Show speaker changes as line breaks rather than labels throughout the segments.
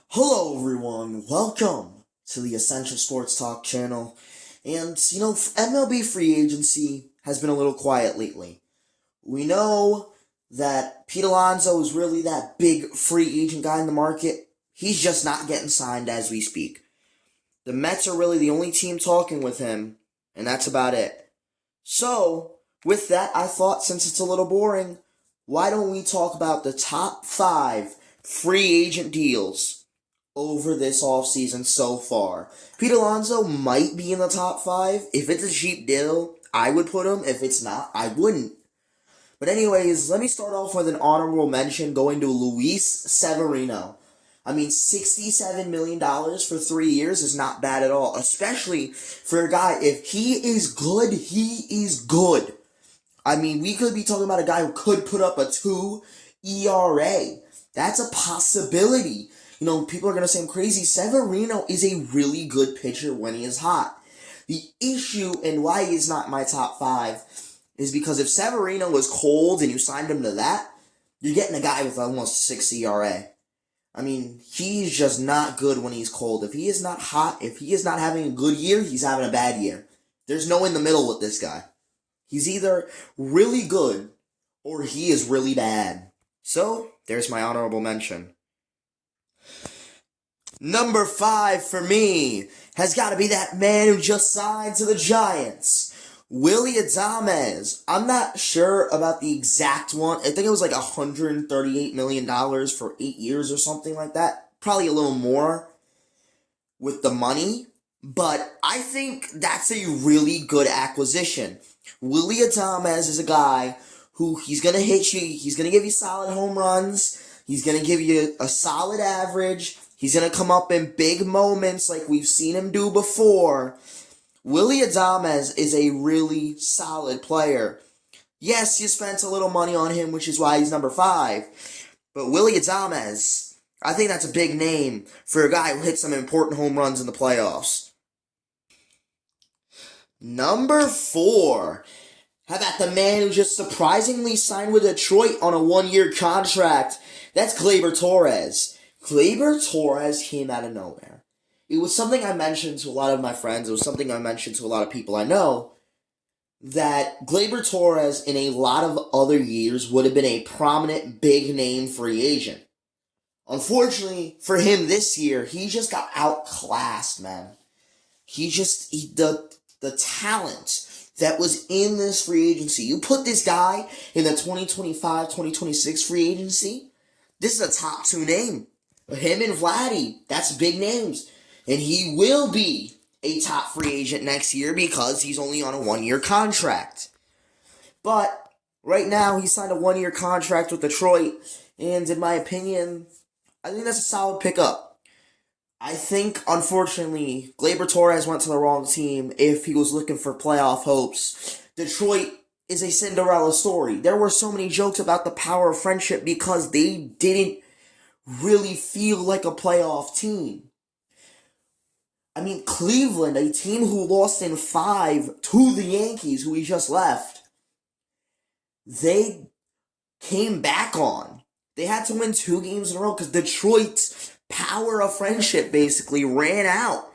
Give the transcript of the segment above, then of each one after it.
Hello, everyone. Welcome to the Essential Sports Talk channel. And, MLB free agency has been a little quiet lately. We know that Pete Alonso is really that big free agent guy in the market. He's just not getting signed as we speak. The Mets are really the only team talking with him, and that's about it. So, with that, I thought since it's a little boring, why don't we talk about the top 5 free agent deals over this offseason so far? Pete Alonso might be in the top 5. If it's a cheap deal, I would put him. If it's not, I wouldn't. But anyways, let me start off with an honorable mention going to Luis Severino. I mean, $67 million for 3 years is not bad at all, especially for a guy. If he is good, he is good. I mean, we could be talking about a guy who could put up a 2 ERA. That's a possibility. People are going to say I'm crazy. Severino is a really good pitcher when he is hot. The issue and why he's not my top 5 is because if Severino was cold and you signed him to that, you're getting a guy with almost 6 ERA. I mean, he's just not good when he's cold. If he is not hot, if he is not having a good year, he's having a bad year. There's no in the middle with this guy. He's either really good or he is really bad. So, there's my honorable mention. Number 5 for me has got to be that man who just signed to the Giants, Willy Adames. I'm not sure about the exact one. I think it was like $138 million for 8 years or something like that. Probably a little more with the money, but I think that's a really good acquisition. Willy Adames is a guy who he's going to hit you. He's going to give you solid home runs. He's going to give you a solid average. He's going to come up in big moments like we've seen him do before. Willy Adames is a really solid player. Yes, you spent a little money on him, which is why he's number 5. But Willy Adames, I think that's a big name for a guy who hits some important home runs in the playoffs. Number 4. How about the man who just surprisingly signed with Detroit on a 1-year contract? That's Gleyber Torres. Gleyber Torres came out of nowhere. It was something I mentioned to a lot of my friends. It was something I mentioned to a lot of people I know. That Gleyber Torres in a lot of other years would have been a prominent big name free agent. Unfortunately for him this year, he just got outclassed, man. The talent that was in this free agency. You put this guy in the 2025-2026 free agency, this is a top 2 name. Him and Vladdy, that's big names. And he will be a top free agent next year because he's only on a 1-year contract. But right now, he signed a 1-year contract with Detroit. And in my opinion, I think that's a solid pickup. I think, unfortunately, Gleyber Torres went to the wrong team if he was looking for playoff hopes. Detroit is a Cinderella story. There were so many jokes about the power of friendship because they didn't really feel like a playoff team. I mean, Cleveland, a team who lost in 5 to the Yankees, who he just left, they came back on. They had to win 2 games in a row because Detroit's power of friendship basically ran out.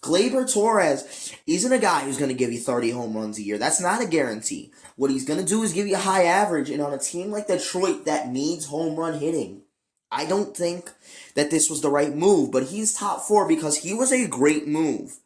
Gleyber Torres isn't a guy who's going to give you 30 home runs a year. That's not a guarantee. What he's going to do is give you a high average, and on a team like Detroit that needs home run hitting, I don't think that this was the right move, but he's top 4 because he was a great move.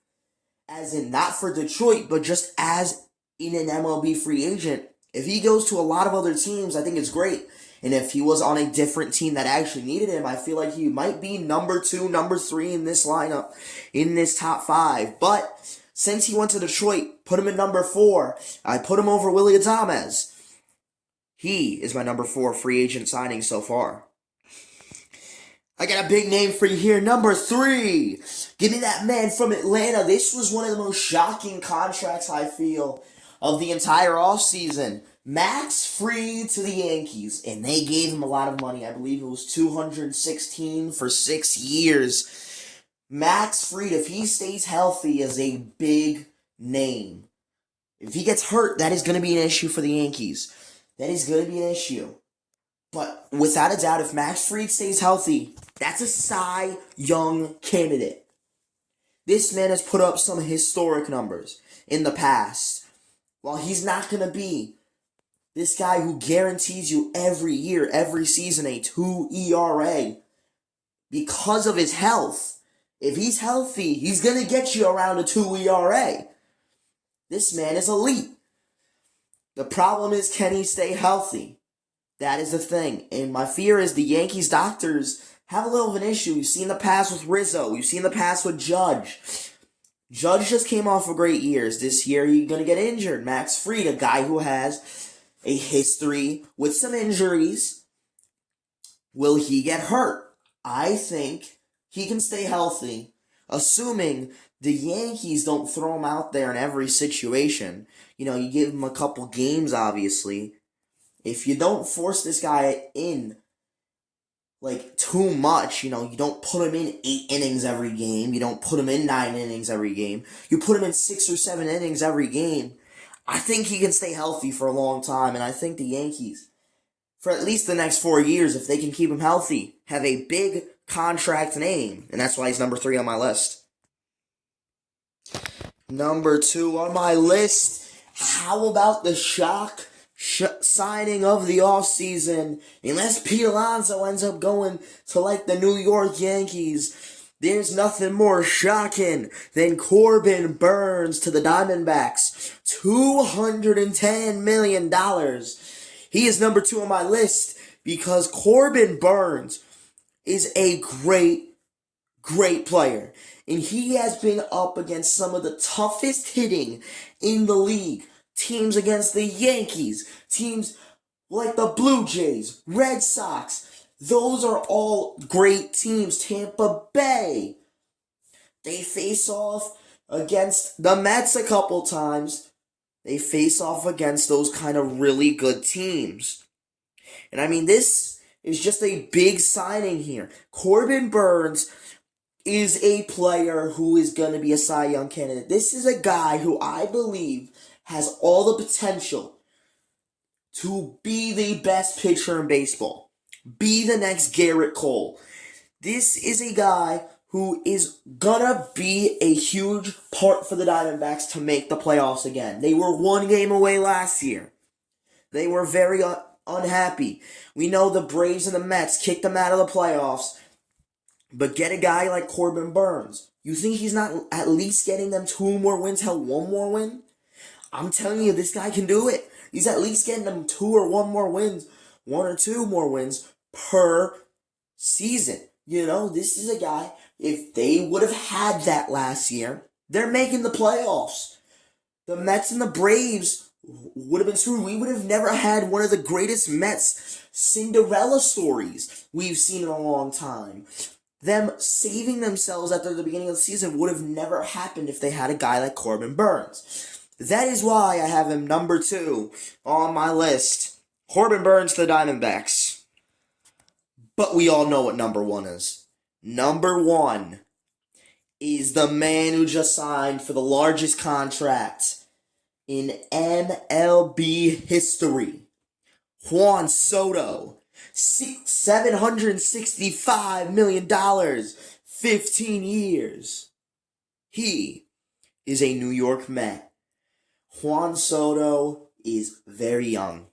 As in, not for Detroit, but just as in an MLB free agent. If he goes to a lot of other teams, I think it's great. And if he was on a different team that actually needed him, I feel like he might be number 2, number 3 in this lineup, in this top 5. But since he went to Detroit, put him in number 4. I put him over Willy Adames. He is my number 4 free agent signing so far. I got a big name for you here. Number 3. Give me that man from Atlanta. This was one of the most shocking contracts, I feel, of the entire offseason. Max Fried to the Yankees, and they gave him a lot of money. I believe it was $216 for 6 years. Max Fried, if he stays healthy, is a big name. If he gets hurt, that is going to be an issue for the Yankees. That is going to be an issue. But without a doubt, if Max Fried stays healthy, that's a Cy Young candidate. This man has put up some historic numbers in the past. While he's not going to be this guy who guarantees you every year, every season, a 2 ERA because of his health. If he's healthy, he's going to get you around a 2 ERA. This man is elite. The problem is, can he stay healthy? That is the thing. And my fear is the Yankees doctors have a little of an issue. You've seen the past with Rizzo. You've seen the past with Judge. Judge just came off of great years. This year, he's going to get injured. Max Fried, a guy who has a history with some injuries. Will he get hurt? I think he can stay healthy, assuming the Yankees don't throw him out there in every situation. You give him a couple games, obviously. If you don't force this guy in, too much, you don't put him in 8 innings every game. You don't put him in 9 innings every game. You put him in 6 or 7 innings every game. I think he can stay healthy for a long time, and I think the Yankees, for at least the next 4 years, if they can keep him healthy, have a big contract name, and that's why he's number 3 on my list. Number 2 on my list, how about the shock signing of the offseason? Unless Pete Alonso ends up going to the New York Yankees, there's nothing more shocking than Corbin Burnes to the Diamondbacks. $210 million. He is number 2 on my list because Corbin Burnes is a great player. And he has been up against some of the toughest hitting in the league. Teams against the Yankees, teams like the Blue Jays, Red Sox. Those are all great teams. Tampa Bay. They face off against the Mets a couple times. They face off against those kind of really good teams. And this is just a big signing here. Corbin Burnes is a player who is going to be a Cy Young candidate. This is a guy who I believe has all the potential to be the best pitcher in baseball. Be the next Garrett Cole. This is a guy who is gonna be a huge part for the Diamondbacks to make the playoffs again. They were 1 game away last year. They were very unhappy. We know the Braves and the Mets kicked them out of the playoffs. But get a guy like Corbin Burnes. You think he's not at least getting them 2 more wins, hell, 1 more win? I'm telling you, this guy can do it. He's at least getting them 2 or 1 more wins, 1 or 2 more wins per season. This is a guy, if they would have had that last year, they're making the playoffs. The Mets and the Braves would have been screwed. We would have never had one of the greatest Mets Cinderella stories we've seen in a long time. Them saving themselves after the beginning of the season would have never happened if they had a guy like Corbin Burnes. That is why I have him number 2 on my list. Corbin Burnes to the Diamondbacks. But we all know what number 1 is. Number 1 is the man who just signed for the largest contract in MLB history. Juan Soto. $765 million. 15 years. He is a New York Met. Juan Soto is very young.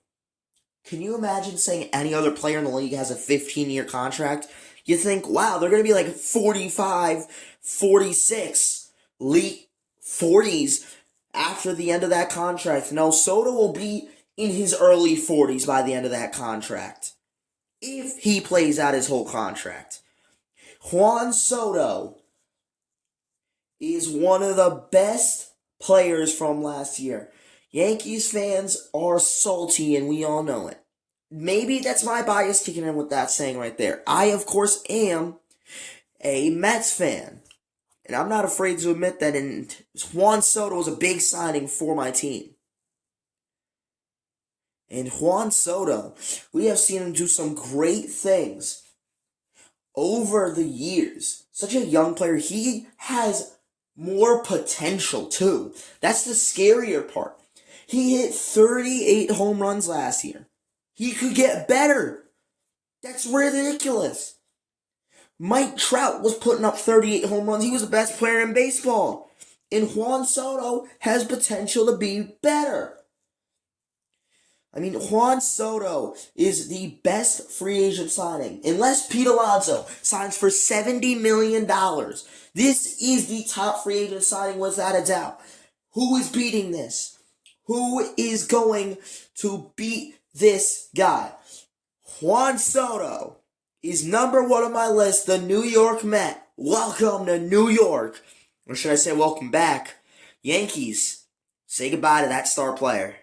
Can you imagine saying any other player in the league has a 15-year contract? You think, wow, they're going to be 45, 46, late 40s after the end of that contract. No, Soto will be in his early 40s by the end of that contract, if he plays out his whole contract. Juan Soto is one of the best players from last year. Yankees fans are salty, and we all know it. Maybe that's my bias kicking in with that saying right there. I, of course, am a Mets fan. And I'm not afraid to admit that Juan Soto was a big signing for my team. And Juan Soto, we have seen him do some great things over the years. Such a young player. He has more potential, too. That's the scarier part. He hit 38 home runs last year. He could get better. That's ridiculous. Mike Trout was putting up 38 home runs. He was the best player in baseball. And Juan Soto has potential to be better. I mean, Juan Soto is the best free agent signing. Unless Pete Alonso signs for $70 million. This is the top free agent signing without a doubt. Who is beating this? Who is going to beat this guy? Juan Soto is number one on my list, the New York Met. Welcome to New York. Or should I say welcome back? Yankees, say goodbye to that star player.